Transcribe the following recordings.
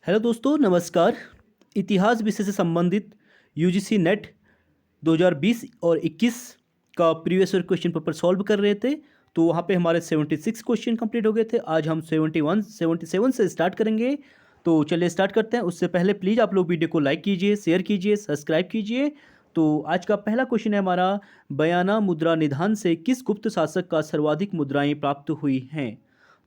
Hello दोस्तों, नमस्कार। इतिहास विषय से संबंधित यूजीसी नेट 2020 और 21 का previous year question paper solve कर रहे थे। तो वहाँ पे हमारे 76 क्वेश्चन कंप्लीट हो गए थे। आज हम 71 77 से स्टार्ट करेंगे। तो चलिए स्टार्ट करते हैं। उससे पहले प्लीज़ आप लोग वीडियो को लाइक कीजिए, शेयर कीजिए, सब्सक्राइब कीजिए। तो आज का पहला क्वेश्चन है हमारा, बयाना मुद्रा निधान से किस गुप्त शासक का सर्वाधिक मुद्राएं प्राप्त हुई हैं?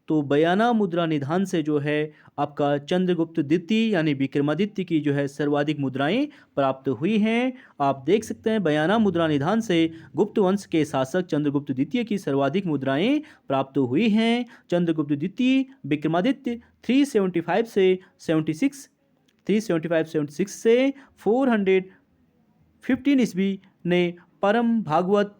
तो बयाना मुद्रा निधान से जो है आपका चंद्रगुप्त द्वितीय यानी विक्रमादित्य की जो है सर्वाधिक मुद्राएं प्राप्त हुई हैं। आप देख सकते हैं बयाना मुद्रा निधान से गुप्त वंश के शासक चंद्रगुप्त द्वितीय की सर्वाधिक मुद्राएं प्राप्त हुई हैं। चंद्रगुप्त द्वितीय विक्रमादित्य 375 से 76 375-76 से 415 ईस्वी ने परम भागवत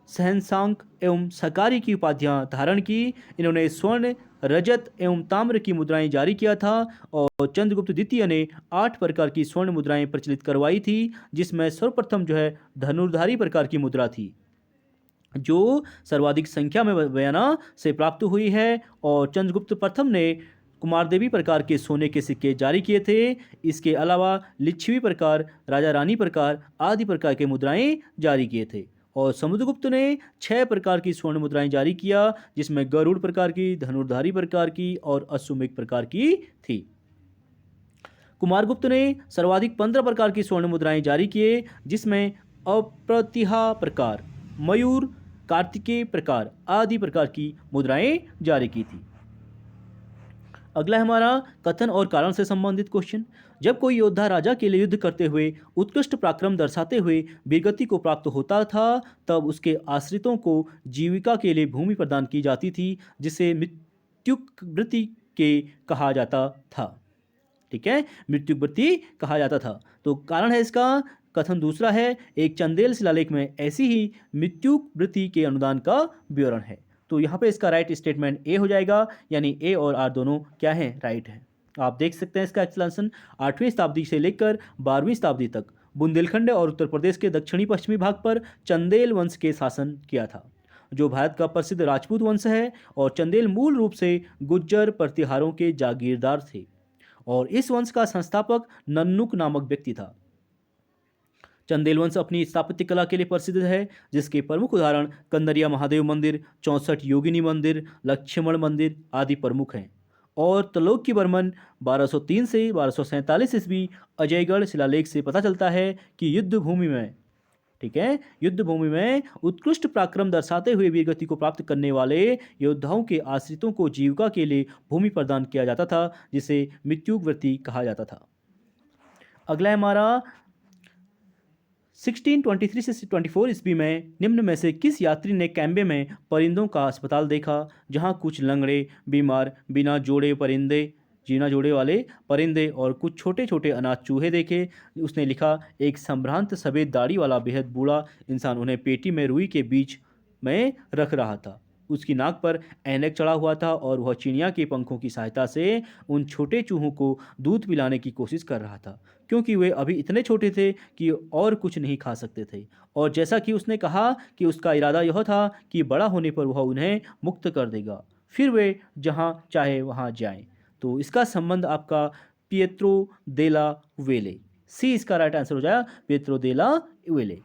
सहनसांक एवं सकारी की उपाधियां धारण की। इन्होंने स्वर्ण, रजत एवं ताम्र की मुद्राएं जारी किया था और चंद्रगुप्त द्वितीय ने 8 प्रकार की स्वर्ण मुद्राएं प्रचलित करवाई थी, जिसमें सर्वप्रथम जो है धनुर्धारी प्रकार की मुद्रा थी, जो सर्वाधिक संख्या में बयाना से प्राप्त हुई है। और चंद्रगुप्त प्रथम ने कुमारदेवी प्रकार के सोने के सिक्के जारी किए थे। इसके अलावा लिच्छवी प्रकार, राजा रानी प्रकार आदि प्रकार के मुद्राएं जारी किए थे। और समुद्रगुप्त ने 6 प्रकार की स्वर्ण मुद्राएं जारी किया, जिसमें गरुड़ प्रकार की, धनुर्धारी प्रकार की और अश्वमेघ प्रकार की थी। कुमारगुप्त ने सर्वाधिक 15 प्रकार की स्वर्ण मुद्राएं जारी किए, जिसमें अप्रतिहा प्रकार, मयूर, कार्तिकेय प्रकार आदि प्रकार की मुद्राएं जारी की थी। अगला है हमारा कथन और कारण से संबंधित क्वेश्चन। जब कोई योद्धा राजा के लिए युद्ध करते हुए उत्कृष्ट पराक्रम दर्शाते हुए वीरगति को प्राप्त होता था, तब उसके आश्रितों को जीविका के लिए भूमि प्रदान की जाती थी, जिसे मृत्युवृत्ति के कहा जाता था। ठीक है, मृत्युवृत्ति कहा जाता था। तो कारण है इसका, कथन दूसरा है, एक चंदेल शिलालेख में ऐसी ही मृत्युवृत्ति के अनुदान का विवरण है। तो यहाँ पे इसका राइट स्टेटमेंट ए हो जाएगा, यानी ए और आर दोनों क्या है, राइट है। आप देख सकते हैं इसका एक्सप्लेनेशन। 8वीं शताब्दी से लेकर 12वीं शताब्दी तक बुंदेलखंड और उत्तर प्रदेश के दक्षिणी पश्चिमी भाग पर चंदेल वंश के शासन किया था, जो भारत का प्रसिद्ध राजपूत वंश है। और चंदेल मूल रूप से गुज्जर प्रतिहारों के जागीरदार थे और इस वंश का संस्थापक नन्नुक नामक व्यक्ति था। चंदेल वंश अपनी स्थापत्य कला के लिए प्रसिद्ध है, जिसके प्रमुख उदाहरण कंदरिया महादेव मंदिर, 64 योगिनी मंदिर, लक्ष्मण मंदिर आदि प्रमुख हैं। और त्रिलोकी वर्मन 1203 से 1247 ईस्वी अजयगढ़ शिलालेख से पता चलता है कि युद्ध भूमि में, ठीक है, युद्ध भूमि में उत्कृष्ट पराक्रम दर्शाते हुए वीरगति को प्राप्त करने वाले योद्धाओं के आश्रितों को जीविका के लिए भूमि प्रदान किया जाता था, जिसे मृत्युवृत्ति कहा जाता था। अगला है हमारा 1623 से 24 ईस्वी में निम्न में से किस यात्री ने कैम्बे में परिंदों का अस्पताल देखा, जहां कुछ लंगड़े, बीमार, बिना जोड़े परिंदे, जीना जोड़े वाले परिंदे और कुछ छोटे छोटे अनाथ चूहे देखे। उसने लिखा, एक संभ्रांत सफ़ेद दाढ़ी वाला बेहद बूढ़ा इंसान उन्हें पेटी में रुई के बीच में रख रहा था। उसकी नाक पर ऐनक चढ़ा हुआ था और वह चिड़िया के पंखों की सहायता से उन छोटे चूहों को दूध पिलाने की कोशिश कर रहा था, क्योंकि वे अभी इतने छोटे थे कि और कुछ नहीं खा सकते थे। और जैसा कि उसने कहा कि उसका इरादा यह था कि बड़ा होने पर वह उन्हें मुक्त कर देगा, फिर वे जहाँ चाहे वहाँ जाएं। तो इसका संबंध आपका पिएत्रो देला वेले, सी इसका राइट आंसर हो जाएगा, पिएत्रो देला वेले।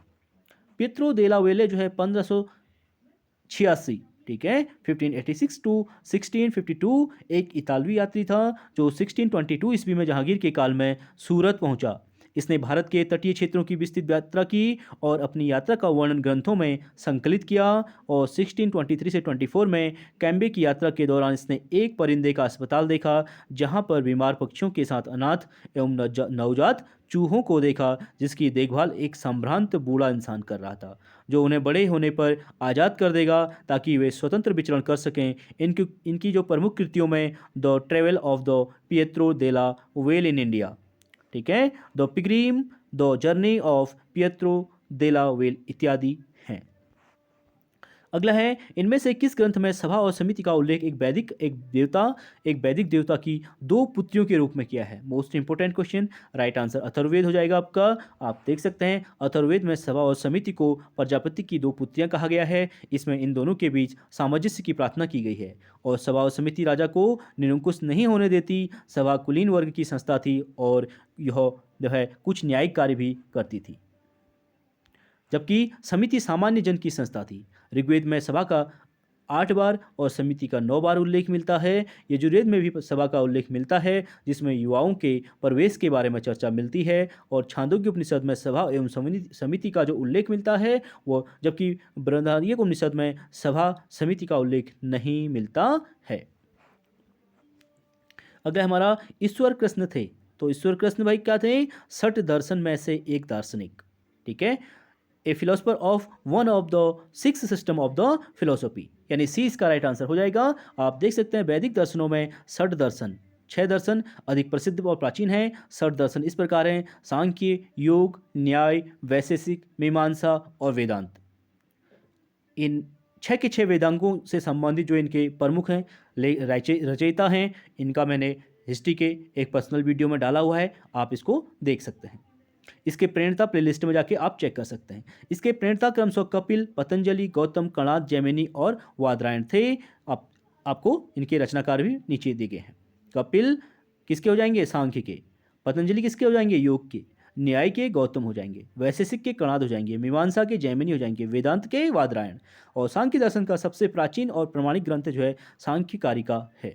पिएत्रो देला वेले जो है 1586, ठीक है, 1586 टू 1652 एक इतालवी यात्री था, जो 1622 ईस्वी में जहांगीर के काल में सूरत पहुंचा। इसने भारत के तटीय क्षेत्रों की विस्तृत यात्रा की और अपनी यात्रा का वर्णन ग्रंथों में संकलित किया। और 1623 से 24 में कैम्बे की यात्रा के दौरान इसने एक परिंदे का अस्पताल देखा, जहां पर बीमार पक्षियों के साथ अनाथ एवं नवजात चूहों को देखा, जिसकी देखभाल एक संभ्रांत बूढ़ा इंसान कर रहा था, जो उन्हें बड़े होने पर आज़ाद कर देगा ताकि वे स्वतंत्र विचरण कर सकें। इनकी जो प्रमुख कृतियों में the travel of the Pietro della Valle in India, ठीक है, the pilgrim, the journey of Pietro della Valle इत्यादि हैं। अगला है, इनमें से किस ग्रंथ में सभा और समिति का उल्लेख एक वैदिक देवता की दो पुत्रियों के रूप में किया है? Most important question. Right answer Atharvaveda हो जाएगा आपका। आप देख सकते हैं अथर्ववेद में सभा और समिति को प्रजापति की दो पुत्रियां कहा गया है। इसमें इन दोनों के बीच सामंजस्य की प्रार्थना की गई है। और सभा और समिति राजा को निरंकुश नहीं होने देती। सभा कुलीन वर्ग की संस्था थी और यह जो है कुछ न्यायिक कार्य भी करती थी, जबकि समिति सामान्य जन की संस्था थी। ऋग्वेद में सभा का 8 बार और समिति का 9 बार उल्लेख मिलता है। यजुर्वेद में भी सभा का उल्लेख मिलता है, जिसमें युवाओं के प्रवेश के बारे में चर्चा मिलती है। और छांदोग्य उपनिषद में सभा एवं समिति का जो उल्लेख मिलता है वो, जबकि बृहदारण्यक उपनिषद में सभा समिति का उल्लेख नहीं मिलता है। अगला हमारा ईश्वर कृष्ण थे। तो ईश्वर कृष्ण भाई क्या थे? सठ दर्शन में से एक दार्शनिक। ठीक है, a philosopher of one of the 6 system of the philosophy, यानी सी इसका राइट आंसर हो जाएगा। आप देख सकते हैं वैदिक दर्शनों में 6 दर्शन, 6 दर्शन अधिक प्रसिद्ध और प्राचीन हैं। 6 दर्शन इस प्रकार हैं: सांख्य, योग, न्याय, वैशेषिक, मीमांसा और वेदांत। इन 6 के 6 वेदांगों से संबंधित जो इनके प्रमुख हैं, रचयिता हैं, इनका मैंने हिस्ट्री के एक पर्सनल वीडियो में डाला हुआ है, आप इसको देख सकते हैं। इसके प्रणेता प्लेलिस्ट में जाके आप चेक कर सकते हैं। इसके प्रणेता क्रमशः कपिल, पतंजलि, गौतम, कणाद, जैमिनी और वादरायण थे। आपको इनके रचनाकार भी नीचे दिए गए हैं। कपिल किसके हो जाएंगे? सांख्य के। पतंजलि किसके हो जाएंगे? योग के। न्याय के गौतम हो जाएंगे। वैशेषिक के कणाद हो जाएंगे। मीमांसा के जैमिनी हो जाएंगे। वेदांत के वादरायण। और सांख्य दर्शन का सबसे प्राचीन और प्रमाणिक ग्रंथ जो है सांख्य कारिका है,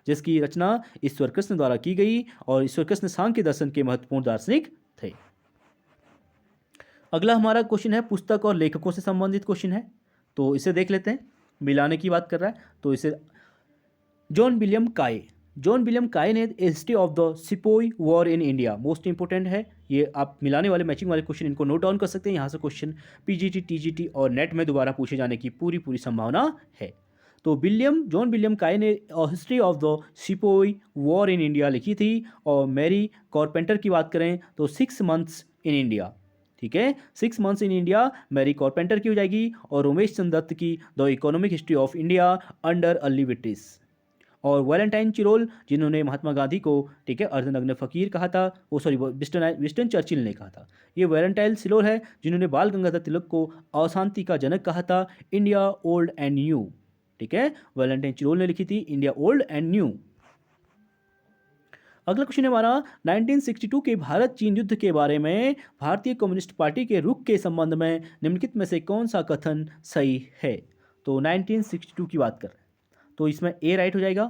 जिसकी रचना ईश्वर कृष्ण द्वारा की गई। और ईश्वर कृष्ण सांख्य दर्शन के महत्वपूर्ण दार्शनिक थे। अगला हमारा क्वेश्चन है पुस्तक और लेखकों से संबंधित क्वेश्चन है, तो इसे देख लेते हैं। मिलाने की बात कर रहा है तो इसे जॉन विलियम काय ने history of the sepoy war in India, most important है ये। आप मिलाने वाले मैचिंग वाले क्वेश्चन इनको नोट डाउन कर सकते हैं। यहाँ से क्वेश्चन पीजीटी, टीजीटी और नेट में दोबारा पूछे जाने की पूरी संभावना है। तो जॉन विलियम काय ने history of the sepoy war in India लिखी थी। और मैरी कॉर्पेंटर की बात करें तो 6 मंथ्स इन इंडिया। ठीक है, 6 मंथ्स इन इंडिया मैरी कॉर्पेंटर की हो जाएगी। और उमेश चंद्र दत्त की the economic history of India under early British. और वैलेंटाइन चिरोल, जिन्होंने महात्मा गांधी को, ठीक है, अर्धनग्न फकीर कहा था, विस्टन चर्चिल ने कहा था। ये वैलेंटाइन चिरोल है जिन्होंने बाल गंगाधर तिलक को अशांति का जनक कहा था। इंडिया ओल्ड एंड न्यू, ठीक है, वैलेंटाइन चिरोल ने लिखी थी इंडिया ओल्ड एंड न्यू। अगला क्वेश्चन है हमारा 1962 के भारत चीन युद्ध के बारे में भारतीय कम्युनिस्ट पार्टी के रुख के संबंध में निम्नलिखित में से कौन सा कथन सही है? तो 1962 की बात कर रहे हैं, तो इसमें ए राइट हो जाएगा।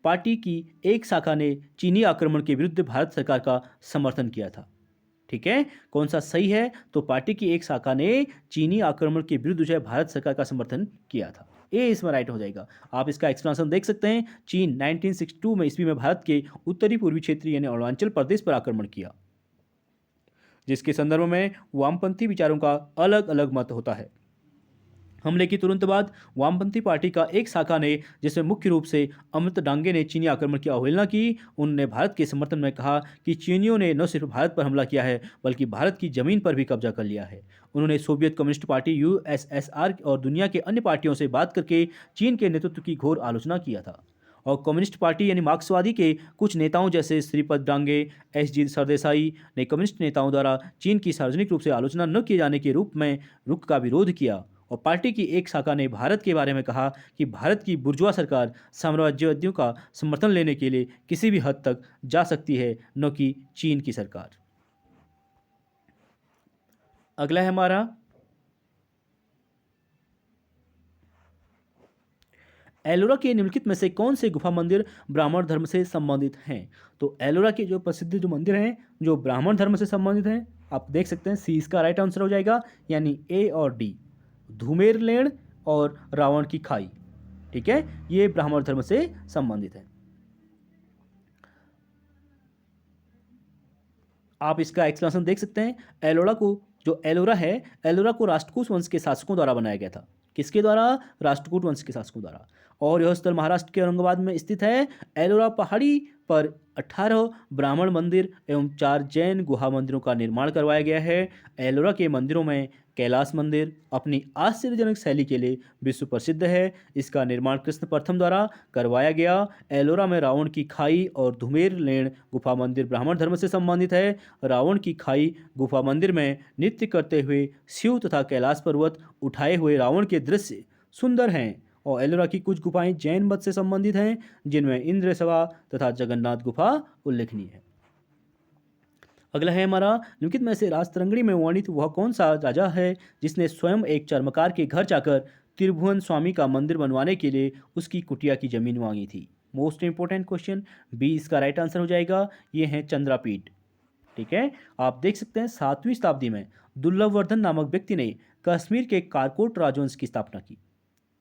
पार्टी की एक शाखा ने चीनी आक्रमण के विरुद्ध भारत सरकार का समर्थन किया था। ठीक है, कौन सा सही है? तो पार्टी की एक शाखा ने चीनी आक्रमण के विरुद्ध जो है भारत सरकार का समर्थन किया था। ए इसमें राइट हो जाएगा। आप इसका एक्सप्लेनेशन देख सकते हैं। चीन 1962 में ईस्वी में भारत के उत्तरी पूर्वी क्षेत्र यानी अरुणाचल प्रदेश पर आक्रमण किया, जिसके संदर्भ में वामपंथी विचारों का अलग अलग मत होता है। हमले की तुरंत बाद वामपंथी पार्टी का एक शाखा ने, जिसमें मुख्य रूप से अमृत डांगे ने चीनी आक्रमण की अवहेलना की। उन्होंने भारत के समर्थन में कहा कि चीनियों ने न सिर्फ भारत पर हमला किया है बल्कि भारत की जमीन पर भी कब्जा कर लिया है। उन्होंने सोवियत कम्युनिस्ट पार्टी यूएसएसआर और दुनिया के अन्य पार्टियों से बात करके चीन के नेतृत्व की घोर आलोचना किया था। और कम्युनिस्ट पार्टी यानी मार्क्सवादी के कुछ नेताओं जैसे श्रीपद डांगे, एस.जी. सरदेसाई ने कम्युनिस्ट नेताओं द्वारा चीन की सार्वजनिक रूप से आलोचना न किए जाने के रूप में रुख का विरोध किया। और पार्टी की एक शाखा ने भारत के बारे में कहा कि भारत की बुर्जुआ सरकार साम्राज्यवादियों का समर्थन लेने के लिए किसी भी हद तक जा सकती है, न कि चीन की सरकार। अगला है हमारा एलोरा के निम्नलिखित में से कौन से गुफा मंदिर ब्राह्मण धर्म से संबंधित हैं? तो एलोरा के जो प्रसिद्ध जो मंदिर हैं जो ब्राह्मण धर्म से संबंधित हैं, आप देख सकते हैं सी इसका राइट आंसर हो जाएगा, यानी ए और डी, धूमेर लेण और रावण की खाई। ठीक है, ये ब्राह्मण धर्म से संबंधित है। आप इसका एक्सप्लेनेशन देख सकते हैं। एलोरा है, एलोरा को राष्ट्रकूट वंश के शासकों द्वारा बनाया गया था। किसके द्वारा? राष्ट्रकूट वंश के शासकों द्वारा। और यह स्थल महाराष्ट्र के औरंगाबाद में स्थित है। एलोरा पहाड़ी पर 18 ब्राह्मण मंदिर एवं 4 जैन गुहा मंदिरों का निर्माण करवाया गया है। एलोरा के मंदिरों में कैलाश मंदिर अपनी आश्चर्यजनक शैली के लिए विश्व प्रसिद्ध है। इसका निर्माण कृष्ण प्रथम द्वारा करवाया गया। एलोरा में रावण की खाई और धुमेर लेण गुफा मंदिर ब्राह्मण धर्म से संबंधित है। रावण की खाई गुफा मंदिर में नृत्य करते हुए शिव तथा कैलाश पर्वत उठाए हुए रावण के दृश्य सुंदर हैं। और एलोरा की कुछ गुफाएं जैन मत से संबंधित हैं, जिनमें इंद्र सभा तथा जगन्नाथ गुफा उल्लेखनीय है। अगला है हमारा, निम्नलिखित में से राजतरंगिणी में वर्णित वह कौन सा राजा है जिसने स्वयं एक चर्मकार के घर जाकर त्रिभुवन स्वामी का मंदिर बनवाने के लिए उसकी कुटिया की जमीन मांगी थी? मोस्ट इंपोर्टेंट क्वेश्चन, बी इसका राइट आंसर हो जाएगा। ये है चंद्रापीठ। ठीक है, आप देख सकते हैं 7वीं शताब्दी में दुर्लभवर्धन नामक व्यक्ति ने कश्मीर के कारकोट राजवंश की स्थापना की।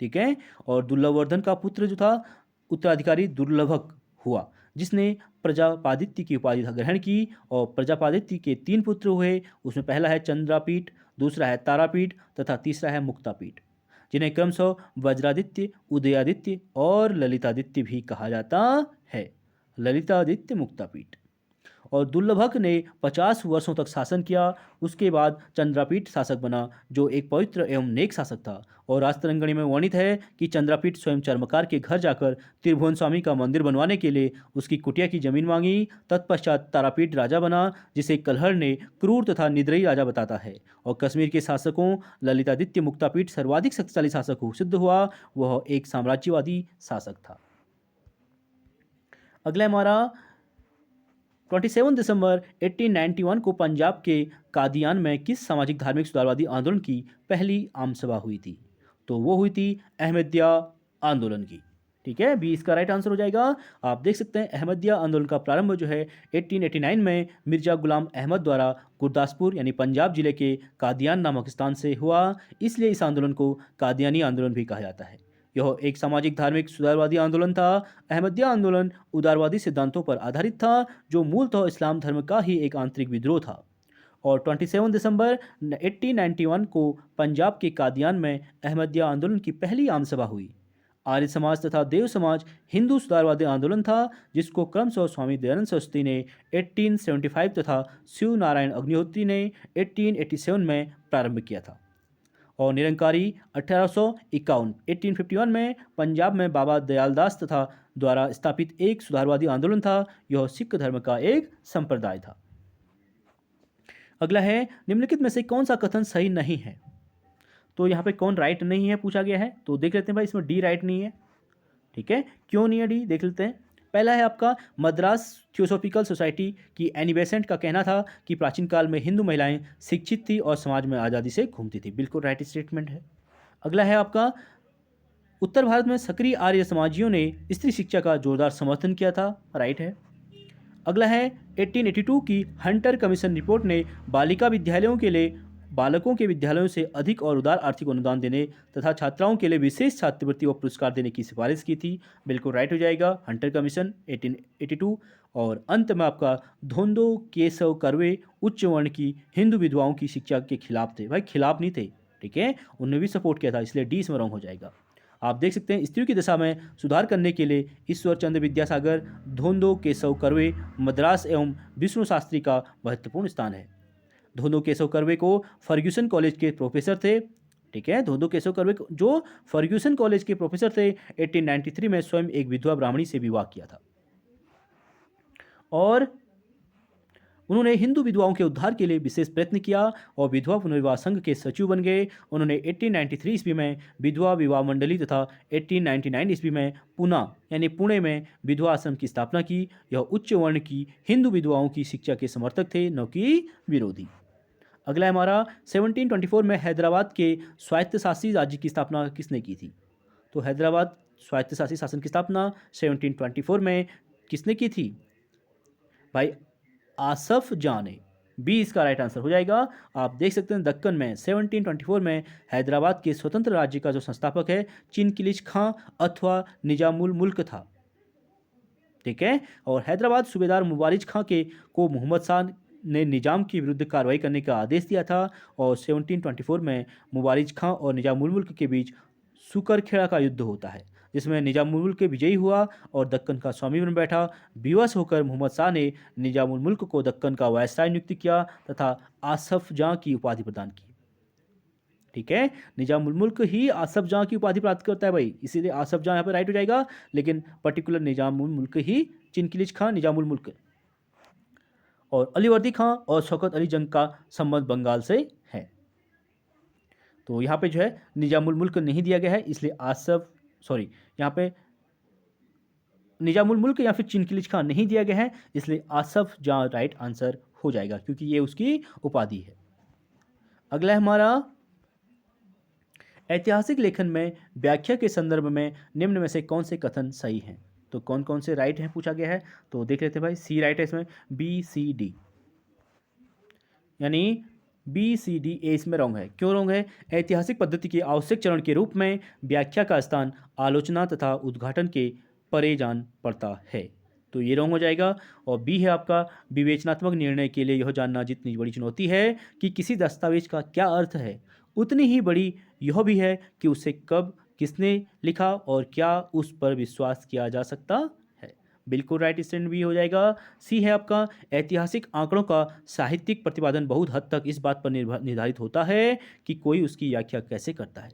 ठीक है, और दुर्लभवर्धन का पुत्र जो था उत्तराधिकारी दुर्लभक हुआ, जिसने प्रजापादित्य की उपाधि ग्रहण की। और प्रजापादित्य के 3 पुत्र हुए, उसमें पहला है चंद्रापीठ, दूसरा है तारापीठ तथा तीसरा है मुक्तापीठ, जिन्हें क्रमशः वज्रादित्य, उदयादित्य और ललितादित्य भी कहा जाता है। ललितादित्य, मुक्तापीठ। और दुर्लभक ने 50 वर्षों तक शासन किया। उसके बाद चंद्रापीठ शासक बना, जो एक पवित्र एवं नेक शासक था। और राजतरंगिणी में वर्णित है कि चंद्रापीठ स्वयं चर्मकार के घर जाकर त्रिभुवन स्वामी का मंदिर बनवाने के लिए उसकी कुटिया की जमीन मांगी। तत्पश्चात तारापीठ राजा बना, जिसे कलहर ने क्रूर तथा निद्रयी राजा बताता है। और कश्मीर के शासकों ललितादित्य मुक्तापीठ सर्वाधिक शक्तिशाली शासक सिद्ध हुआ। वह एक साम्राज्यवादी शासक था। अगला हमारा 27 दिसंबर 1891 को पंजाब के कादियान में किस सामाजिक धार्मिक सुधारवादी आंदोलन की पहली आम सभा हुई थी? तो वो हुई थी अहमदिया आंदोलन की। ठीक है, बी इसका राइट आंसर हो जाएगा। आप देख सकते हैं अहमदिया आंदोलन का प्रारंभ जो है 1889 में मिर्जा गुलाम अहमद द्वारा गुरदासपुर यानी पंजाब जिले के कादियान नामक स्थान से हुआ। इसलिए इस आंदोलन को कादियानी आंदोलन भी कहा जाता है। यह एक सामाजिक धार्मिक सुधारवादी आंदोलन था। अहमदिया आंदोलन उदारवादी सिद्धांतों पर आधारित था, जो मूलतः इस्लाम धर्म का ही एक आंतरिक विद्रोह था। और 27 दिसंबर 1891 को पंजाब के कादियान में अहमदिया आंदोलन की पहली आम सभा हुई। आर्य समाज तथा देव समाज हिंदू सुधारवादी आंदोलन था, जिसको क्रमशः स्वामी दयानंद सरस्वती ने 1875 तथा शिव नारायण अग्निहोत्री ने 1887 में प्रारंभ किया था। और निरंकारी 1851 में पंजाब में बाबा दयालदास तथा द्वारा स्थापित एक सुधारवादी आंदोलन था। यह सिख धर्म का एक संप्रदाय था। अगला है, निम्नलिखित में से कौन सा कथन सही नहीं है? तो यहाँ पे कौन राइट नहीं है पूछा गया है, तो देख लेते हैं भाई, इसमें डी राइट नहीं है। ठीक है, क्यों नहीं है डी, देख लेते हैं। पहला है आपका, मद्रास थियोसॉफिकल सोसाइटी की एनी बेसेंट का कहना था कि प्राचीन काल में हिंदू महिलाएं शिक्षित थी और समाज में आज़ादी से घूमती थी। बिल्कुल राइट स्टेटमेंट है। अगला है आपका, उत्तर भारत में सक्रिय आर्य समाजियों ने स्त्री शिक्षा का जोरदार समर्थन किया था। राइट है। अगला है, 1882 की हंटर कमीशन रिपोर्ट ने बालिका विद्यालयों के लिए बालकों के विद्यालयों से अधिक और उदार आर्थिक अनुदान देने तथा छात्राओं के लिए विशेष छात्रवृत्ति व पुरस्कार देने की सिफारिश की थी। बिल्कुल राइट हो जाएगा, हंटर कमीशन 1882। और अंत में आपका, धोंदो केशव कर्वे उच्च वर्ण की हिंदू विधवाओं की शिक्षा के खिलाफ थे। भाई खिलाफ नहीं थे, ठीक है, उन्होंने भी सपोर्ट किया था, इसलिए डी इसमें रॉन्ग हो जाएगा। आप देख सकते हैं, स्त्रियों की दशा में सुधार करने के लिए ईश्वर चंद्र विद्यासागर, धोंदो केशव कर्वे, मद्रास एवं विष्णु शास्त्री का महत्वपूर्ण स्थान है। धोंदो केशव कर्वे को फर्ग्यूसन कॉलेज के प्रोफेसर थे। ठीक है, धोंदो केशव कर्वे जो फर्ग्यूसन कॉलेज के प्रोफेसर थे, 1893 में स्वयं एक विधवा ब्राह्मणी से विवाह किया था। और उन्होंने हिंदू विधवाओं के उद्धार के लिए विशेष प्रयत्न किया और विधवा पुनर्विवाह संघ के सचिव बन गए। उन्होंने 1893 ईस्वी में विधवा विवाह मंडली तथा 1899 ईस्वी में पुणे यानी पुणे में विधवा आश्रम की स्थापना की। यह उच्च वर्ण की हिंदू विधवाओं की शिक्षा के समर्थक थे, न कि विरोधी। अगला हमारा, 1724 में हैदराबाद के स्वायत्तशासी राज्य की स्थापना किसने की थी? तो हैदराबाद स्वायत्तशासी शासन की स्थापना 1724 में किसने की थी? भाई आसफ जाह ने। बी इसका राइट आंसर हो जाएगा। आप देख सकते हैं, दक्कन में 1724 में हैदराबाद के स्वतंत्र राज्य का जो संस्थापक है चिनकिलिच खां अथवा निजामुल मुल्क था। ठीक है, और हैदराबाद सूबेदार मुबारिज खां को मोहम्मद शाह ने निजाम के विरुद्ध कार्रवाई करने का आदेश दिया था। और 1724 में मुबारिज खां और निजामुल मुल्क के बीच सुकरखेड़ा का युद्ध होता है, जिसमें निजामुल मुल्क विजयी हुआ और दक्कन का स्वामी बन बैठा। विवश होकर मोहम्मद शाह ने निजामुल मुल्क को दक्कन का वायसराय नियुक्त किया तथा आसफ जां की उपाधि प्रदान की। ठीक है, निजामुल मुल्क ही आसफ जां की उपाधि प्राप्त करता है भाई, इसीलिए आसफ जां यहाँ पे राइट हो जाएगा, लेकिन पर्टिकुलर निजामुल मुल्क ही चिनकिलिच खां निजामुल मुल्क। और अलीवर्दी खां और शौकत अली जंग का संबंध बंगाल से है। तो यहाँ पे जो है निजामुल मुल्क नहीं दिया गया है, इसलिए यहाँ पे निजामुल मुल्क या फिर चिनकिलिच खां नहीं दिया गया है, इसलिए आसफ जां राइट आंसर हो जाएगा, क्योंकि ये उसकी उपाधि है। अगला है हमारा, ऐतिहासिक लेखन में व्याख्या के संदर्भ में निम्न में से कौन से कथन सही हैं? तो कौन कौन से राइट हैं पूछा गया है, तो देख लेते हैं भाई। सी राइट है इसमें, बी सी डी, यानी बी सी डी ए इसमें रॉन्ग है। क्यों रॉन्ग है? ऐतिहासिक पद्धति के आवश्यक चरण के रूप में व्याख्या का स्थान आलोचना तथा उद्घाटन के परे जान पड़ता है, तो ये रॉन्ग हो जाएगा। और बी है आपका, विवेचनात्मक निर्णय के लिए यह जानना जितनी बड़ी चुनौती है कि किसी दस्तावेज का क्या अर्थ है, उतनी ही बड़ी यह भी है कि उसे कब किसने लिखा और क्या उस पर विश्वास किया जा सकता है। बिल्कुल राइट स्टैंड भी हो जाएगा। सी है आपका, ऐतिहासिक आंकड़ों का साहित्यिक प्रतिपादन बहुत हद तक इस बात पर निर्धारित होता है कि कोई उसकी व्याख्या कैसे करता है।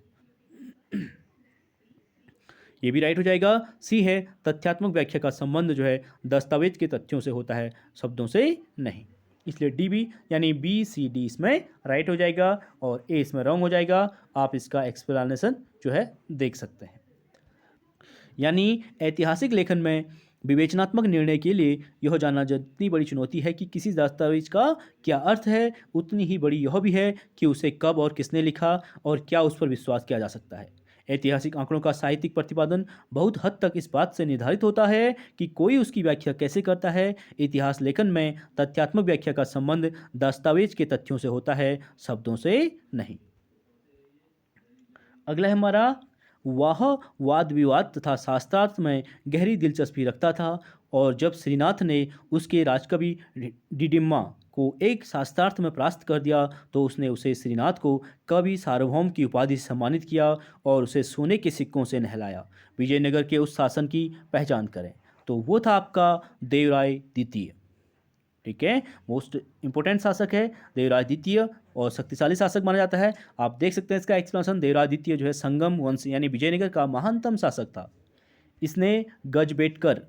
ये भी राइट हो जाएगा। सी है, तथ्यात्मक व्याख्या का संबंध जो है दस्तावेज के तथ्यों से होता है, शब्दों से नहीं, इसलिए डी बी यानी बी सी डी इसमें राइट हो जाएगा और ए इसमें रॉन्ग हो जाएगा। आप इसका एक्सप्लेनेशन जो है देख सकते हैं। यानी ऐतिहासिक लेखन में विवेचनात्मक निर्णय के लिए यह जानना जितनी बड़ी चुनौती है कि किसी दस्तावेज का क्या अर्थ है, उतनी ही बड़ी यह भी है कि उसे कब और किसने लिखा और क्या उस पर विश्वास किया जा सकता है। ऐतिहासिक आंकड़ों का साहित्यिक प्रतिपादन बहुत हद तक इस बात से निर्धारित होता है कि कोई उसकी व्याख्या कैसे करता है। इतिहास लेखन में तथ्यात्मक व्याख्या का संबंध दस्तावेज के तथ्यों से होता है, शब्दों से नहीं। अगला है हमारा, वह वाद विवाद तथा शास्त्रार्थ में गहरी दिलचस्पी रखता था और जब श्रीनाथ ने उसके राजकवि डिडिम्मा को एक शास्त्रार्थ में परास्त कर दिया तो उसने उसे श्रीनाथ को कवि सार्वभौम की उपाधि से सम्मानित किया और उसे सोने के सिक्कों से नहलाया। विजयनगर के उस शासन की पहचान करें, तो वो था आपका देवराय द्वितीय। ठीक है, मोस्ट इंपोर्टेंट शासक है देवराय द्वितीय और शक्तिशाली शासक माना जाता है। आप देख सकते हैं इसका एक्सप्लेनेशन। देवराय द्वितीय जो है संगम वंश यानी विजयनगर का महानतम शासक था। इसने गजबेटकर,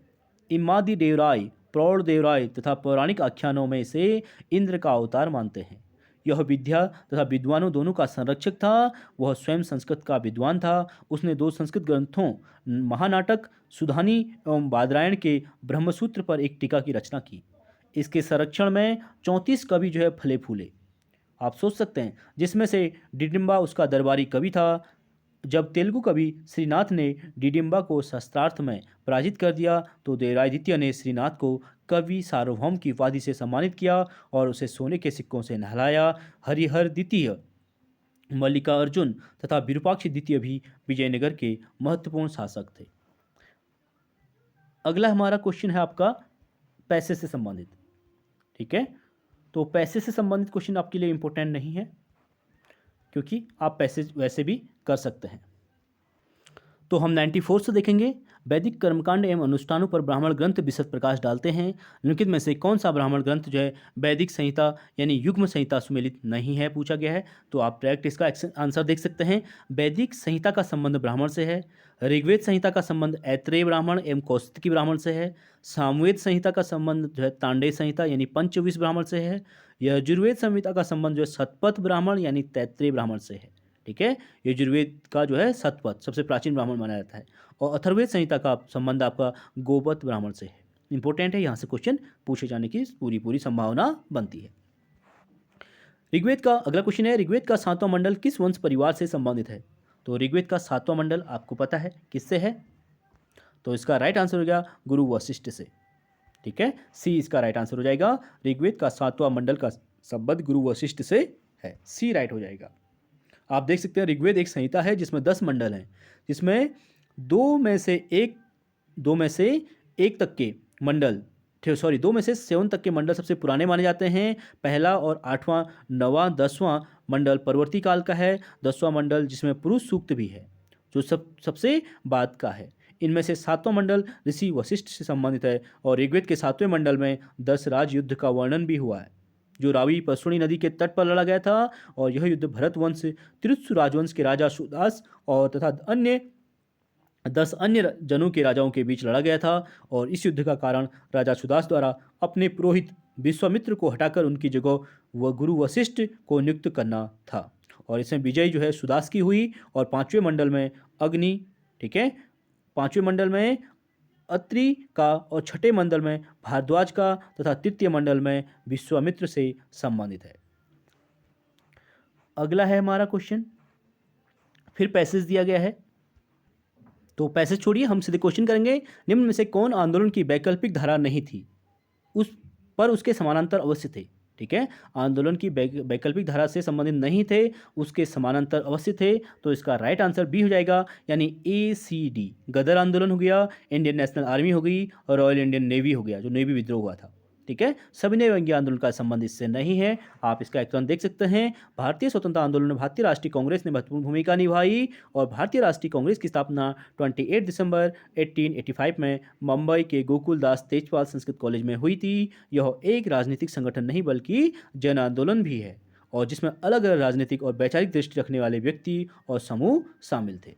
इमादी देवराय, प्रौढ़ देवराय तथा पौराणिक आख्यानों में से इंद्र का अवतार मानते हैं। यह विद्या तथा विद्वानों दोनों का संरक्षक था। वह स्वयं संस्कृत का विद्वान था। उसने 2 संस्कृत ग्रंथों महानाटक सुधानी एवं बादरायण के ब्रह्मसूत्र पर एक टीका की रचना की। इसके संरक्षण में 34 कवि जो है फले फूले। आप सोच सकते हैं, जिसमें से डिडिम्बा उसका दरबारी कवि था। जब तेलुगु कवि श्रीनाथ ने डिडिम्बा को शस्त्रार्थ में पराजित कर दिया तो देवराय द्वितीय ने श्रीनाथ को कवि सार्वभौम की उपाधि से सम्मानित किया और उसे सोने के सिक्कों से नहलाया। हरिहर द्वितीय, मल्लिकार्जुन तथा विरूपाक्ष द्वितीय भी विजयनगर के महत्वपूर्ण शासक थे। अगला हमारा क्वेश्चन है आपका पैसे से संबंधित। ठीक है, तो पैसे से संबंधित क्वेश्चन आपके लिए इंपॉर्टेंट नहीं है, क्योंकि आप पैसे वैसे भी कर सकते हैं। तो हम 94 से देखेंगे। वैदिक कर्मकांड एवं अनुष्ठानों पर ब्राह्मण ग्रंथ विशद प्रकाश डालते हैं। निम्नलिखित में से कौन सा ब्राह्मण ग्रंथ जो है वैदिक संहिता यानी युग्म संहिता सुमेलित नहीं है, पूछा गया है। तो आप डायरेक्ट इसका आंसर देख सकते हैं। वैदिक संहिता का संबंध ब्राह्मण से है। ऋग्वेद संहिता का संबंध ऐत्रेय ब्राह्मण एवं कौशिकी ब्राह्मण से है। सामवेद संहिता का संबंध जो है तांडेय संहिता यानी पंचविंश ब्राह्मण से है। यजुर्वेद संहिता का संबंध जो है शतपथ ब्राह्मण यानी तैत्रेय ब्राह्मण से है। ठीक है, यजुर्वेद का जो है शतपथ सबसे प्राचीन ब्राह्मण माना जाता है। और अथर्ववेद संहिता का संबंध आपका गोपथ ब्राह्मण से है। इंपॉर्टेंट है, यहाँ से क्वेश्चन पूछे जाने की पूरी संभावना बनती है। ऋग्वेद का अगला क्वेश्चन है, ऋग्वेद का 7वां मंडल किस वंश परिवार से संबंधित है? तो ऋग्वेद का 7वां मंडल आपको पता है किससे है, तो इसका राइट आंसर हो गया गुरु वशिष्ठ से। ठीक है, सी इसका राइट आंसर हो जाएगा। ऋग्वेद का 7वां मंडल का संबंध गुरु वशिष्ठ से है, सी राइट हो जाएगा। आप देख सकते हैं ऋग्वेद एक संहिता है जिसमें 10 मंडल हैं, जिसमें दो में से 1 तक के मंडल 2 में से 7 तक के मंडल सबसे पुराने माने जाते हैं। पहला और 8वां 9वां 10वां मंडल परवर्ती काल का है। 10वां मंडल जिसमें पुरुष सूक्त भी है जो सबसे बाद का है। इनमें से 7वां मंडल ऋषि वशिष्ठ से संबंधित है और ऋग्वेद के 7वें मंडल में 10 राज युद्ध का वर्णन भी हुआ है जो रावी परशुनी नदी के तट पर लड़ा गया था। और यह युद्ध भरत वंश, तिरुत्सु राजवंश के राजा सुदास और तथा अन्य 10 अन्य जनों के राजाओं के बीच लड़ा गया था। और इस युद्ध का कारण राजा सुदास द्वारा अपने पुरोहित विश्वामित्र को हटाकर उनकी जगह वह गुरु वशिष्ठ को नियुक्त करना था। और इसमें विजय जो है सुदास की हुई। और 5वें मंडल में अग्नि, ठीक है, 5वें मंडल में अत्रि का और 6ठे मंडल में भारद्वाज का तथा तृतीय मंडल में विश्वामित्र से संबंधित है। अगला है हमारा क्वेश्चन, फिर पैसेज दिया गया है तो पैसेज छोड़िए, हम सीधे क्वेश्चन करेंगे। निम्न में से कौन आंदोलन की वैकल्पिक धारा नहीं थी उस पर उसके समानांतर अवश्य थे। ठीक है, आंदोलन की वैकल्पिक धारा से संबंधित नहीं थे, उसके समानांतर अवश्य थे। तो इसका राइट आंसर बी हो जाएगा, यानी ACD। गदर आंदोलन हो गया, इंडियन नेशनल आर्मी हो गई और रॉयल इंडियन नेवी हो गया जो नेवी विद्रोह हुआ था। ठीक है, सविनय अवज्ञा आंदोलन का संबंध इससे नहीं है। आप इसका एक्शन देख सकते हैं। भारतीय स्वतंत्रता आंदोलन में भारतीय राष्ट्रीय कांग्रेस ने महत्वपूर्ण भूमिका निभाई और भारतीय राष्ट्रीय कांग्रेस की स्थापना 28 दिसंबर 1885 में मुंबई के गोकुलदास तेजपाल संस्कृत कॉलेज में हुई थी। यह एक राजनीतिक संगठन नहीं बल्कि जन आंदोलन भी है और जिसमें अलग अलग राजनीतिक और वैचारिक दृष्टि रखने वाले व्यक्ति और समूह शामिल थे।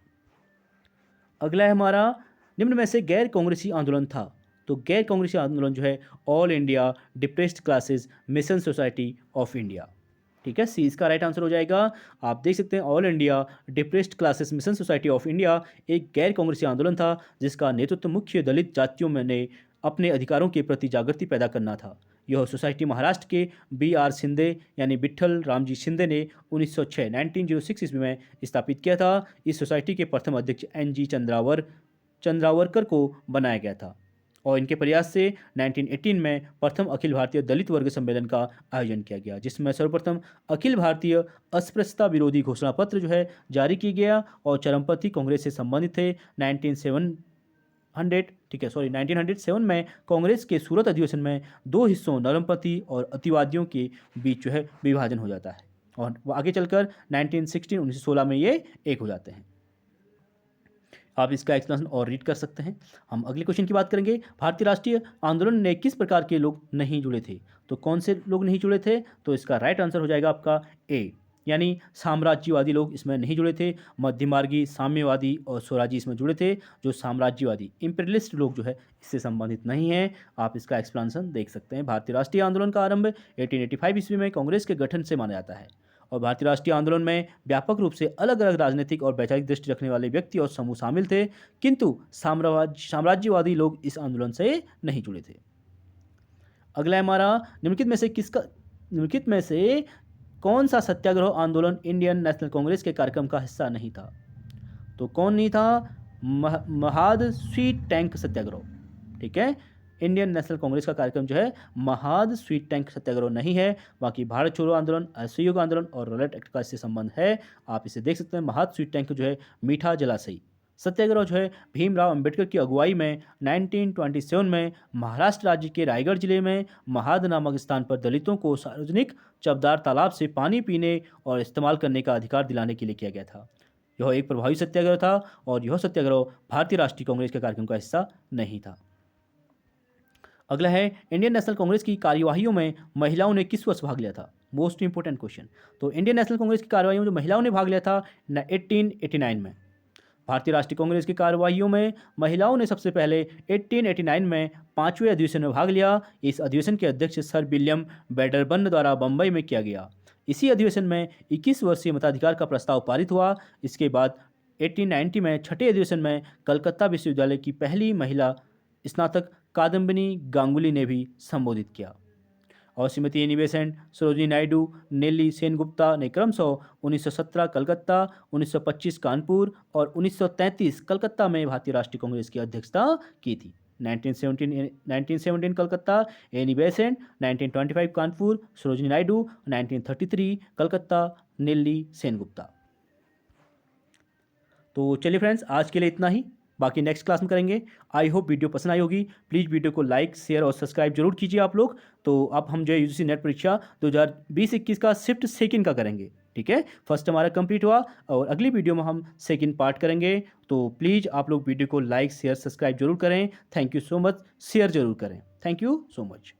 अगला है हमारा, निम्न में से गैर कांग्रेसी आंदोलन था। तो गैर कांग्रेसी आंदोलन जो है all India depressed classes mission society of India. ठीक है, सी इसका राइट आंसर हो जाएगा। आप देख सकते हैं all India depressed classes mission society of India एक गैर कांग्रेसी आंदोलन था जिसका नेतृत्व मुख्य दलित जातियों में ने अपने अधिकारों के प्रति जागृति पैदा करना था। यह सोसाइटी महाराष्ट्र के BR शिंदे यानी विट्ठल रामजी शिंदे ने 1906 ईस्वी में स्थापित किया था। इस सोसाइटी के प्रथम अध्यक्ष NG चंद्रावरकर को बनाया गया था और इनके प्रयास से 1918 में प्रथम अखिल भारतीय दलित वर्ग सम्मेलन का आयोजन किया गया जिसमें सर्वप्रथम अखिल भारतीय अस्पृश्यता विरोधी घोषणा पत्र जो है जारी किया गया और चरमपंथी कांग्रेस से संबंधित थे। 1907 में कांग्रेस के सूरत अधिवेशन में 2 हिस्सों नरमपंथी और अतिवादियों के बीच जो है विभाजन हो जाता है और आगे चलकर 1916 में ये एक हो जाते हैं। आप इसका एक्सप्लेनेशन और रीड कर सकते हैं। हम अगले क्वेश्चन की बात करेंगे। भारतीय राष्ट्रीय आंदोलन में किस प्रकार के लोग नहीं जुड़े थे? तो कौन से लोग नहीं जुड़े थे? तो इसका राइट आंसर हो जाएगा आपका ए, यानी साम्राज्यवादी लोग इसमें नहीं जुड़े थे। मध्यमार्गी, साम्यवादी और स्वराजी इसमें जुड़े थे। जो साम्राज्यवादी इंपीरियलिस्ट लोग जो है इससे संबंधित नहीं है। आप इसका एक्सप्लेनेशन देख सकते हैं। भारतीय राष्ट्रीय आंदोलन का आरंभ 1885 ईस्वी में कांग्रेस के गठन से माना जाता है और भारतीय राष्ट्रीय आंदोलन में व्यापक रूप से अलग अलग राजनीतिक और वैचारिक दृष्टि रखने वाले व्यक्ति और समूह शामिल थे, किंतु साम्राज्यवादी लोग इस आंदोलन से नहीं जुड़े थे। अगला हमारा, निम्नलिखित में से कौन सा सत्याग्रह आंदोलन इंडियन नेशनल कांग्रेस के कार्यक्रम का हिस्सा नहीं था? तो कौन नहीं था? महाद स्वीट टैंक सत्याग्रह। ठीक है, इंडियन नेशनल कांग्रेस का कार्यक्रम जो है महाद स्वीट टैंक सत्याग्रह नहीं है। बाकी भारत छोड़ो आंदोलन, असहयोग आंदोलन और रॉलेट एक्ट का इससे संबंध है। आप इसे देख सकते हैं। महाद स्वीट टैंक जो है मीठा जलाशय सत्याग्रह जो है भीमराव अंबेडकर की अगुवाई में 1927 में महाराष्ट्र राज्य के रायगढ़ जिले में महाद नामक स्थान पर दलितों को सार्वजनिक चबदार तालाब से पानी पीने और इस्तेमाल करने का अधिकार दिलाने के लिए किया गया था। यह एक प्रभावी सत्याग्रह था और यह सत्याग्रह भारतीय राष्ट्रीय कांग्रेस के कार्यक्रम का हिस्सा नहीं था। अगला है, इंडियन नेशनल कांग्रेस की कार्यवाहियों में महिलाओं ने किस वर्ष भाग लिया था? Most important question. तो इंडियन नेशनल कांग्रेस की कार्यवाहियों में जो महिलाओं ने भाग लिया था 1889 में। भारतीय राष्ट्रीय कांग्रेस की कार्यवाहियों में महिलाओं ने सबसे पहले 1889 में 5वें अधिवेशन में भाग लिया। इस अधिवेशन के अध्यक्ष सर विलियम वेडरबर्न द्वारा बंबई में किया गया। इसी अधिवेशन में 21 वर्षीय मताधिकार का प्रस्ताव पारित हुआ। इसके बाद 1890 में 6ठे अधिवेशन में कलकत्ता विश्वविद्यालय की पहली महिला स्नातक कादम्बिनी गांगुली ने भी संबोधित किया और श्रीमती एनी बेसेंट, सरोजिनी नायडू, नेली सेनगुप्ता ने क्रमशः 1917 कलकत्ता, 1925 कानपुर और 1933 कलकत्ता में भारतीय राष्ट्रीय कांग्रेस की अध्यक्षता की थी। 1917 कलकत्ता एनी बेसेंट, 1925 कानपुर सरोजिनी नायडू, 1933 कलकत्ता नेली सेनगुप्ता। तो चलिए फ्रेंड्स, आज के लिए इतना ही, बाकी नेक्स्ट क्लास में करेंगे। आई होप वीडियो पसंद आई होगी। प्लीज़ वीडियो को लाइक, शेयर और सब्सक्राइब जरूर कीजिए आप लोग। तो अब हम जो है UGC नेट परीक्षा 2020-21 का शिफ्ट सेकंड का करेंगे। ठीक है, फर्स्ट हमारा कंप्लीट हुआ और अगली वीडियो में हम सेकंड पार्ट करेंगे। तो प्लीज़ आप लोग वीडियो को लाइक शेयर सब्सक्राइब जरूर करें। Thank you so much. Share जरूर करें। Thank you so much.